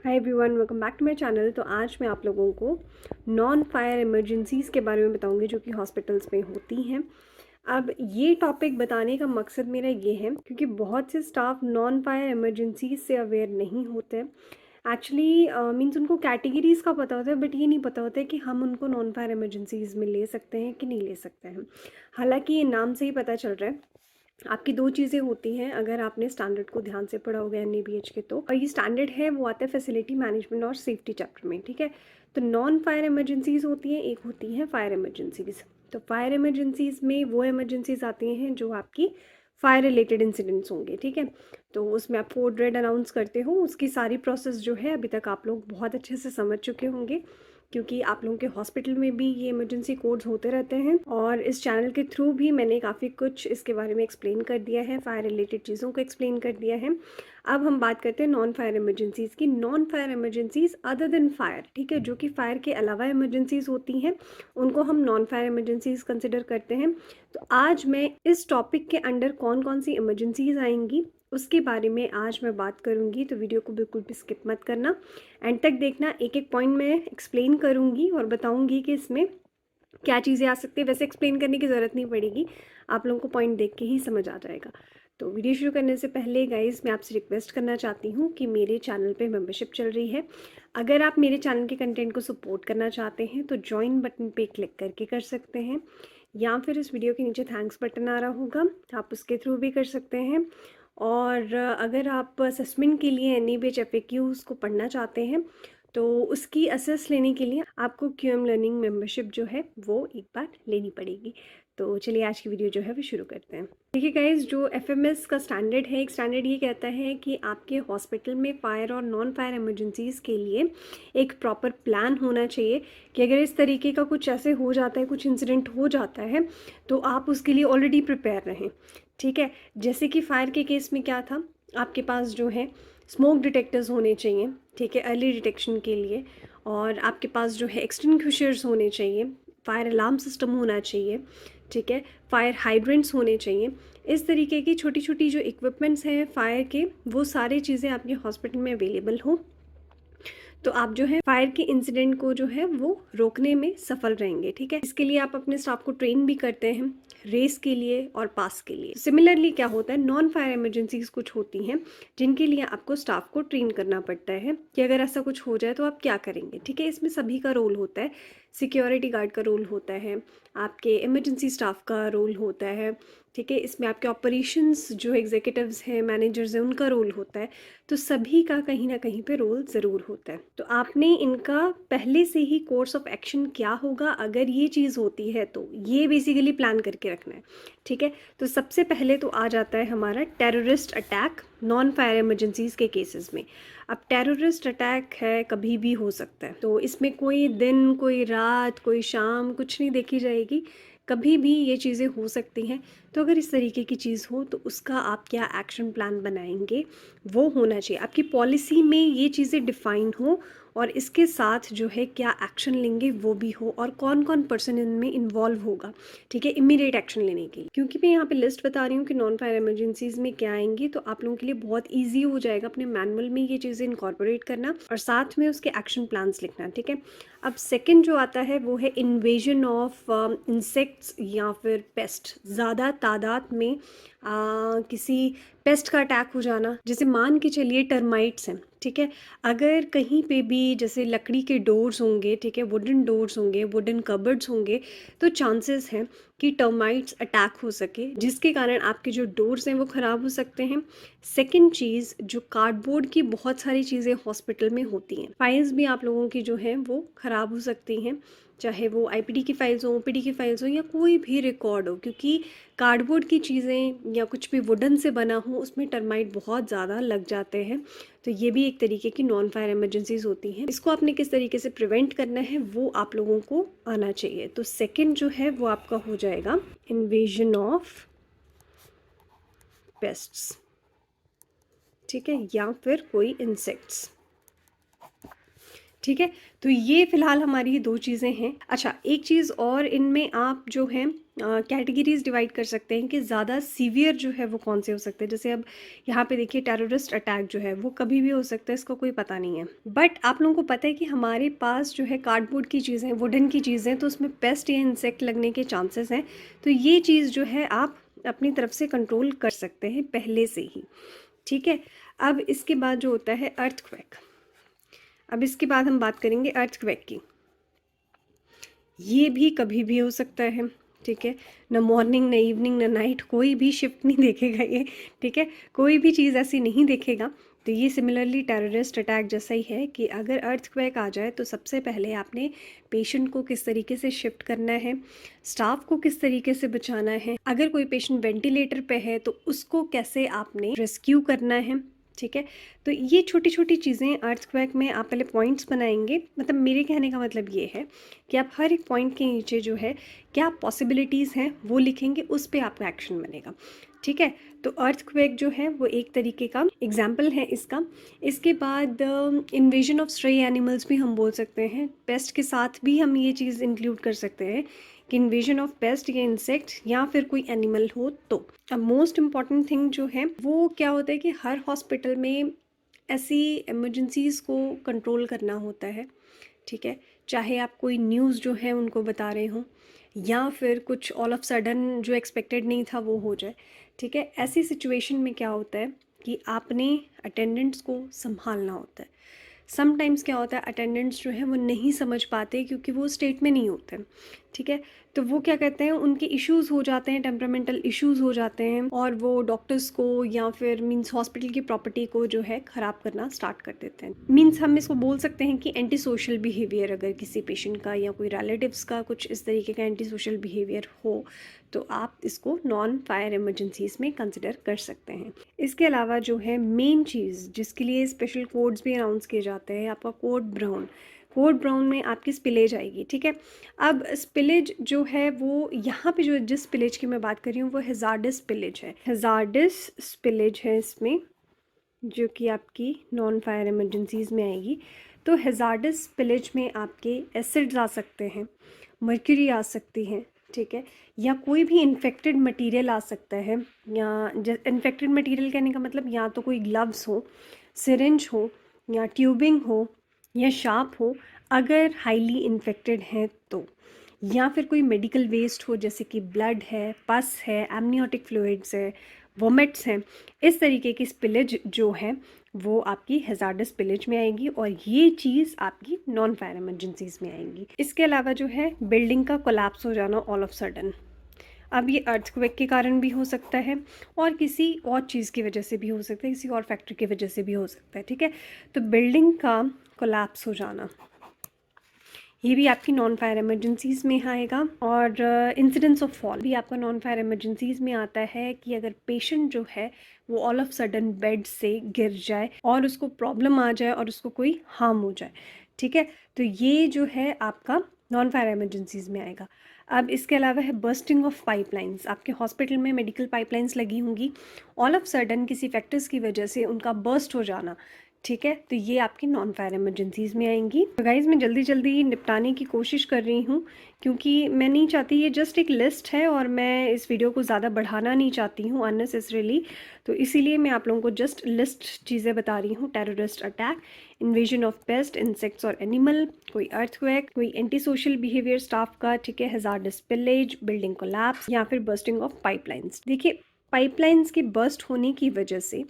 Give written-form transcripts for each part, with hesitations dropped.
Hi everyone, welcome back to my channel. तो आज मैं आप लोगों को नॉन फायर इमरजेंसीज़ के बारे में बताऊंगी जो कि हॉस्पिटल्स में होती हैं। अब ये टॉपिक बताने का मकसद मेरा ये है क्योंकि बहुत से स्टाफ नॉन फायर इमरजेंसीज से अवेयर नहीं होते हैं। एक्चुअली मीन्स उनको कैटेगरीज़ का पता होता है बट ये नहीं पता होता है कि हम उनको नॉन फायर इमरजेंसीज़ में ले सकते हैं कि नहीं ले सकते हैं। हालांकि ये नाम से ही पता चल रहा है। आपकी दो चीज़ें होती हैं अगर आपने स्टैंडर्ड को ध्यान से पढ़ा होगा एनएबीएच के। तो और ये स्टैंडर्ड है वो आता है फैसिलिटी मैनेजमेंट और सेफ्टी चैप्टर में, ठीक है। तो नॉन फायर इमरजेंसीज होती हैं, एक होती हैं फायर इमरजेंसीज। तो फायर इमरजेंसीज में वो इमरजेंसीज आती हैं जो आपकी फायर रिलेटेड इंसिडेंट्स होंगे, ठीक है। तो उसमें आप कोड रेड अनाउंस करते हो, उसकी सारी प्रोसेस जो है अभी तक आप लोग बहुत अच्छे से समझ चुके होंगे क्योंकि आप लोगों के हॉस्पिटल में भी ये इमरजेंसी कोड्स होते रहते हैं और इस चैनल के थ्रू भी मैंने काफ़ी कुछ इसके बारे में एक्सप्लेन कर दिया है, फायर रिलेटेड चीज़ों को एक्सप्लेन कर दिया है। अब हम बात करते हैं नॉन फायर इमरजेंसीज़ की। Non fire emergencies other than fire, ठीक है, जो कि फायर के अलावा इमरजेंसीज़ होती हैं उनको हम नॉन फायर इमरजेंसीज़ कंसिडर करते हैं। तो आज मैं इस टॉपिक के अंडर कौन कौन सी इमरजेंसीज़ आएंगी उसके बारे में आज मैं बात करूंगी। तो वीडियो को बिल्कुल भी स्किप मत करना, एंड तक देखना। एक एक पॉइंट मैं एक्सप्लेन करूंगी और बताऊंगी कि इसमें क्या चीज़ें आ सकती है। वैसे एक्सप्लेन करने की ज़रूरत नहीं पड़ेगी, आप लोगों को पॉइंट देख के ही समझ आ जाएगा। तो वीडियो शुरू करने से पहले गाइस मैं आपसे रिक्वेस्ट करना चाहती हूँ कि मेरे चैनल पे मेंबरशिप चल रही है। अगर आप मेरे चैनल के कंटेंट को सपोर्ट करना चाहते हैं तो ज्वाइन बटन पे क्लिक करके कर सकते हैं, या फिर इस वीडियो के नीचे थैंक्स बटन आ रहा होगा, आप उसके थ्रू भी कर सकते हैं। और अगर आप असेसमेंट के लिए एनईबीएच एफएक्यूज़ को पढ़ना चाहते हैं तो उसकी असेस लेने के लिए आपको क्यूएम लर्निंग मेंबरशिप जो है वो एक बार लेनी पड़ेगी। तो चलिए आज की वीडियो जो है वो शुरू करते हैं। देखिए गाइज, जो एफएमएस का स्टैंडर्ड है, एक स्टैंडर्ड ये कहता है कि आपके हॉस्पिटल में फायर और नॉन फायर इमरजेंसीज़ के लिए एक प्रॉपर प्लान होना चाहिए कि अगर इस तरीके का कुछ ऐसे हो जाता है, कुछ इंसिडेंट हो जाता है तो आप उसके लिए ऑलरेडी प्रिपेयर रहें, ठीक है। जैसे कि फायर के केस में क्या था, आपके पास जो है स्मोक डिटेक्टर्स होने चाहिए, ठीक है, अर्ली डिटेक्शन के लिए। और आपके पास जो है एक्सटिंग्विशर्स होने चाहिए, फायर अलार्म सिस्टम होना चाहिए, ठीक है, फायर हाइड्रेंट्स होने चाहिए। इस तरीके की छोटी छोटी जो इक्विपमेंट्स हैं फायर के, वो सारी चीज़ें आपके हॉस्पिटल में अवेलेबल हो तो आप जो है फायर के इंसिडेंट को जो है वो रोकने में सफल रहेंगे, ठीक है। इसके लिए आप अपने स्टाफ को ट्रेन भी करते हैं रेस के लिए और पास के लिए। सिमिलरली क्या होता है, नॉन फायर इमरजेंसीज कुछ होती हैं जिनके लिए आपको स्टाफ को ट्रेन करना पड़ता है कि अगर ऐसा कुछ हो जाए तो आप क्या करेंगे, ठीक है। इसमें सभी का रोल होता है, सिक्योरिटी गार्ड का रोल होता है, आपके इमरजेंसी स्टाफ का रोल होता है, ठीक है। इसमें आपके ऑपरेशंस जो एग्जीक्यूटिव्स हैं, मैनेजर्स हैं, उनका रोल होता है। तो सभी का कहीं ना कहीं पे रोल ज़रूर होता है। तो आपने इनका पहले से ही कोर्स ऑफ एक्शन क्या होगा अगर ये चीज़ होती है तो ये बेसिकली प्लान करके रखना है, ठीक है। तो सबसे पहले तो आ जाता है हमारा terrorist attack non fire emergencies के केसेस में। अब टेररिस्ट अटैक है, कभी भी हो सकता है, तो इसमें कोई दिन, कोई रात, कोई शाम कुछ नहीं देखी जाएगी, कभी भी ये चीज़ें हो सकती हैं। तो अगर इस तरीके की चीज़ हो तो उसका आप क्या एक्शन प्लान बनाएंगे वो होना चाहिए, आपकी पॉलिसी में ये चीज़ें डिफाइन हो और इसके साथ जो है क्या एक्शन लेंगे वो भी हो और कौन कौन पर्सन इनमें इन्वॉल्व होगा, ठीक है, इमीडिएट एक्शन लेने के लिए। क्योंकि मैं यहाँ पे लिस्ट बता रही हूँ कि नॉन फायर इमरजेंसीज में क्या आएंगी तो आप लोगों के लिए बहुत ईजी हो जाएगा अपने मैनुअल में ये चीज़ें इनकॉर्पोरेट करना और साथ में उसके एक्शन प्लान्स लिखना, ठीक है। अब सेकंड जो आता है वो है इन्वेजन ऑफ इंसेक्ट्स या फिर पेस्ट। ज़्यादा तादाद में किसी पेस्ट का अटैक हो जाना, जैसे मान के चलिए टर्माइट्स हैं, ठीक है। अगर कहीं पे भी जैसे लकड़ी के डोर्स होंगे, ठीक है, वुडन डोर्स होंगे, वुडन कबर्ड्स होंगे, तो चांसेस हैं कि टर्माइट्स अटैक हो सके जिसके कारण आपके जो डोर्स हैं वो ख़राब हो सकते हैं। सेकंड चीज़, जो कार्डबोर्ड की बहुत सारी चीज़ें हॉस्पिटल में होती हैं, फाइल्स भी आप लोगों की जो हैं वो ख़राब हो सकती हैं, चाहे वो आईपीडी की फाइल्स हो, ओपीडी की फाइल्स हो या कोई भी रिकॉर्ड हो, क्योंकि कार्डबोर्ड की चीज़ें या कुछ भी वुडन से बना हो उसमें टर्माइट बहुत ज़्यादा लग जाते हैं। तो ये भी एक तरीके की नॉन फायर इमरजेंसीज होती हैं। इसको आपने किस तरीके से प्रिवेंट करना है वो आप लोगों को आना चाहिए। तो सेकंड जो है वो आपका हो जाएगा इन्वेजन ऑफ पेस्ट्स, ठीक है, या फिर कोई इंसेक्ट्स, ठीक है, तो ये फ़िलहाल हमारी 2 चीज़ें हैं। अच्छा, एक चीज़ और इनमें आप जो है कैटेगरीज़ डिवाइड कर सकते हैं कि ज़्यादा सीवियर जो है वो कौन से हो सकते हैं। जैसे अब यहाँ पे देखिए टेररिस्ट अटैक जो है वो कभी भी हो सकता है, इसका कोई पता नहीं है। बट आप लोगों को पता है कि हमारे पास जो है कार्डबोर्ड की चीज़ें, वुडन की चीज़ें, तो उसमें पेस्ट या इंसेक्ट लगने के चांसेस हैं। तो ये चीज़ जो है आप अपनी तरफ से कंट्रोल कर सकते हैं पहले से ही, ठीक है। अब इसके बाद जो होता है अर्थक्वेक। अब इसके बाद हम बात करेंगे अर्थक्वेक की। ये भी कभी भी हो सकता है, ठीक है। ना मॉर्निंग, ना इवनिंग, ना नाइट, कोई भी शिफ्ट नहीं देखेगा ये, ठीक है। कोई भी चीज़ ऐसी नहीं देखेगा। तो ये सिमिलरली टेररिस्ट अटैक जैसा ही है कि अगर अर्थक्वेक आ जाए तो सबसे पहले आपने पेशेंट को किस तरीके से शिफ्ट करना है, स्टाफ को किस तरीके से बचाना है, अगर कोई पेशेंट वेंटिलेटर पे है तो उसको कैसे आपने रेस्क्यू करना है, ठीक है। तो ये छोटी छोटी चीज़ें अर्थक्वेक में आप पहले पॉइंट्स बनाएंगे। मतलब मेरे कहने का मतलब ये है कि आप हर एक पॉइंट के नीचे जो है क्या पॉसिबिलिटीज़ हैं वो लिखेंगे, उस पे आपका एक्शन बनेगा, ठीक है। तो अर्थक्वेक जो है वो एक तरीके का एग्जाम्पल है इसका। इसके बाद इन्वेजन ऑफ स्ट्रे एनिमल्स भी हम बोल सकते हैं। पेस्ट के साथ भी हम ये चीज़ इंक्लूड कर सकते हैं कि इन्वेजन ऑफ पेस्ट या इंसेक्ट या फिर कोई एनिमल हो तो। अब मोस्ट इम्पॉर्टेंट थिंग जो है वो क्या होता है कि हर हॉस्पिटल में ऐसी इमरजेंसीज़ को कंट्रोल करना होता है, ठीक है। चाहे आप कोई न्यूज़ जो है उनको बता रहे हों या फिर कुछ ऑल ऑफ सडन जो एक्सपेक्टेड नहीं था वो हो जाए, ठीक है। ऐसी सिचुएशन में क्या होता है कि आपने अटेंडेंट्स को संभालना होता है। समटाइम्स क्या होता है अटेंडेंट्स जो है वो नहीं समझ पाते क्योंकि वो स्टेट में नहीं होते, ठीक है। तो वो क्या कहते हैं, उनके इश्यूज़ हो जाते हैं, टेम्परामेंटल इश्यूज़ हो जाते हैं और वो डॉक्टर्स को या फिर मींस हॉस्पिटल की प्रॉपर्टी को जो है ख़राब करना स्टार्ट कर देते हैं। मींस हम इसको बोल सकते हैं कि एंटी सोशल बिहेवियर, अगर किसी पेशेंट का या कोई रिलेटिव्स का कुछ इस तरीके का एंटी सोशल बिहेवियर हो तो आप इसको नॉन फायर इमरजेंसीज़ में कंसिडर कर सकते हैं। इसके अलावा जो है मेन चीज़ जिसके लिए स्पेशल कोड्स भी अनाउंस किए जाते हैं, आपका कोड ब्राउन में आपकी स्पिलेज आएगी, ठीक है। अब स्पिलेज जो है वो यहाँ पे जो जिस स्पिलेज की मैं बात कर रही हूँ वो हैज़ार्डस स्पिलेज है। हैज़ार्डस स्पिलेज है इसमें जो कि आपकी नॉन फायर इमरजेंसीज़ में आएगी। तो हैज़ार्डस स्पिलेज में आपके एसिड्स आ सकते हैं, मर्क्यूरी आ सकती है, ठीक है, या कोई भी इन्फेक्टेड मटेरियल आ सकता है। या इन्फेक्टेड मटेरियल कहने का मतलब या तो कोई ग्लव्स हो, सिरिंज हो, या ट्यूबिंग हो, या शार्प हो अगर हाईली इन्फेक्टेड हैं तो, या फिर कोई मेडिकल वेस्ट हो जैसे कि ब्लड है, पस है, एमनियोटिक फ्लूइड्स है, वोमिट्स हैं। इस तरीके की स्पिलेज जो है वो आपकी हैज़ार्डस स्पिलेज में आएगी और ये चीज़ आपकी नॉन फायर इमरजेंसीज़ में आएंगी। इसके अलावा जो है बिल्डिंग का कोलैप्स हो जाना ऑल ऑफ सडन। अब ये अर्थक्वेक के कारण भी हो सकता है और किसी और चीज़ की वजह से भी हो सकता है, किसी और फैक्टर की वजह से भी हो सकता है, ठीक है। तो बिल्डिंग का कोलैप्स हो जाना ये भी आपकी नॉन फायर इमरजेंसीज़ में आएगा। और इंसिडेंस ऑफ फॉल भी आपका नॉन फायर इमरजेंसीज़ में आता है कि अगर पेशेंट जो है वो ऑल ऑफ सडन बेड से गिर जाए और उसको प्रॉब्लम आ जाए और उसको कोई हार्म हो जाए, ठीक है। तो ये जो है आपका नॉन फायर इमरजेंसीज़ में आएगा। अब इसके अलावा है बर्स्टिंग ऑफ पाइपलाइंस। आपके हॉस्पिटल में मेडिकल पाइपलाइंस लगी होंगी, ऑल ऑफ सडन किसी फैक्टर्स की वजह से उनका बर्स्ट हो जाना, ठीक है। तो ये आपकी नॉन फायर इमरजेंसीज़ में आएंगी। तो गाइज़ मैं जल्दी जल्दी निपटाने की कोशिश कर रही हूँ क्योंकि मैं नहीं चाहती, ये जस्ट एक लिस्ट है और मैं इस वीडियो को ज़्यादा बढ़ाना नहीं चाहती हूँ अननेसेसरीली। तो इसीलिए मैं आप लोगों को जस्ट लिस्ट चीज़ें बता रही हूँ। Terrorist attack, invasion of paste, insects और एनिमल, कोई अर्थक्वेक, कोई एंटी सोशल बिहेवियर स्टाफ का, ठीक है, हैज़ार्डस स्पिलेज, बिल्डिंग कोलैप्स या फिर बर्स्टिंग ऑफ पाइपलाइंस। देखिए पाइपलाइंस के बर्स्ट होने की वजह से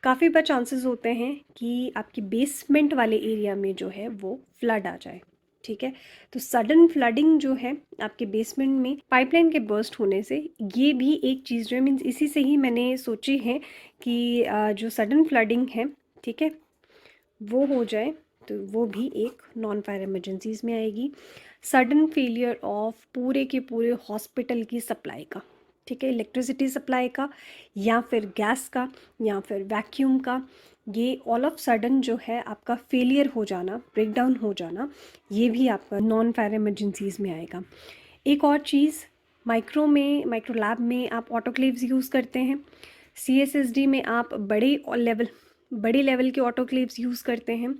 काफ़ी बार चांसेस होते हैं कि आपकी बेसमेंट वाले एरिया में जो है वो फ्लड आ जाए, ठीक है। तो सडन फ्लडिंग जो है आपके बेसमेंट में पाइपलाइन के बर्स्ट होने से, ये भी एक चीज़ जो है मीन्स इसी से ही मैंने सोची है कि जो सडन फ्लडिंग है, ठीक है, वो हो जाए तो वो भी एक नॉन फायर इमरजेंसीज़ में आएगी। सडन फेलियर ऑफ पूरे के पूरे हॉस्पिटल की सप्लाई का, ठीक है, इलेक्ट्रिसिटी सप्लाई का या फिर गैस का या फिर वैक्यूम का, ये ऑल ऑफ सडन जो है आपका फेलियर हो जाना, ब्रेकडाउन हो जाना, ये भी आपका नॉन फायर इमरजेंसीज़ में आएगा। एक और चीज़, माइक्रो लैब में आप ऑटोक्लेव्स यूज़ करते हैं, CSSD में आप बड़े लेवल के ऑटोक्लेव्स यूज़ करते हैं।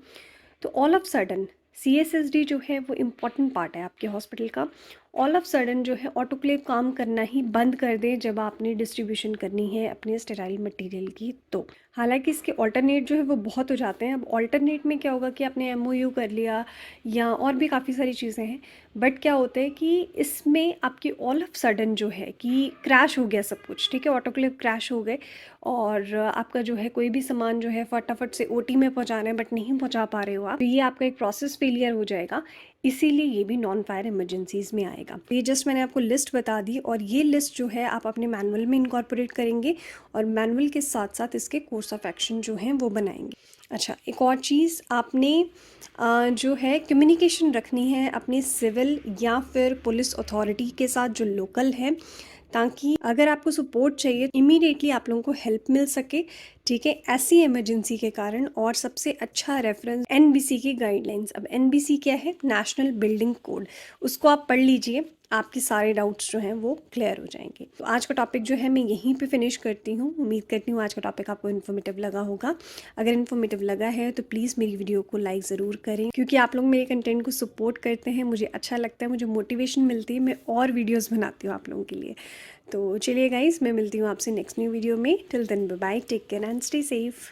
तो ऑल ऑफ सडन CSSD जो है वो इम्पॉर्टेंट पार्ट है आपके हॉस्पिटल का। ऑल ऑफ सडन जो है ऑटोक्लेव काम करना ही बंद कर दे जब आपने डिस्ट्रीब्यूशन करनी है अपने स्टेराइल मटेरियल की। तो हालांकि इसके ऑल्टरनेट जो है वो बहुत हो जाते हैं। अब ऑल्टरनेट में क्या होगा कि आपने MOU कर लिया या और भी काफ़ी सारी चीज़ें हैं, बट क्या होता है कि इसमें आपकी ऑल ऑफ सडन जो है कि क्रैश हो गया सब कुछ, ठीक है, ऑटोक्लेव क्रैश हो गए और आपका जो है कोई भी सामान जो है फटाफट से OT में पहुंचाना है बट नहीं पहुंचा पा रहे हो आप, तो ये आपका एक प्रोसेस फेलियर हो जाएगा। इसीलिए ये भी नॉन फायर इमरजेंसीज में आएगा। तो ये जस्ट मैंने आपको लिस्ट बता दी और ये लिस्ट जो है आप अपने मैनुअल में इनकॉर्पोरेट करेंगे और मैनुअल के साथ साथ इसके कोर्स ऑफ एक्शन जो हैं वो बनाएंगे। अच्छा, एक और चीज़ आपने जो है कम्युनिकेशन रखनी है अपने सिविल या फिर पुलिस अथॉरिटी के साथ जो लोकल है, ताकि अगर आपको सपोर्ट चाहिए इमीडिएटली आप लोगों को हेल्प मिल सके, ठीक है, ऐसी इमरजेंसी के कारण। और सबसे अच्छा रेफरेंस NBC की गाइडलाइंस। अब NBC क्या है? National building code. उसको आप पढ़ लीजिए, आपके सारे डाउट्स जो हैं वो क्लियर हो जाएंगे। तो आज का टॉपिक जो है मैं यहीं पे फिनिश करती हूँ। उम्मीद करती हूँ आज का टॉपिक आपको इन्फॉर्मेटिव लगा होगा। अगर इन्फॉर्मेटिव लगा है तो प्लीज़ मेरी वीडियो को लाइक ज़रूर करें, क्योंकि आप लोग मेरे कंटेंट को सपोर्ट करते हैं, मुझे अच्छा लगता है, मुझे मोटिवेशन मिलती है, मैं और वीडियोज़ बनाती हूँ आप लोगों के लिए। तो चलिए गाइज़, मैं मिलती हूँ आपसे नेक्स्ट न्यू वीडियो में। Till then bye bye, take care and stay safe.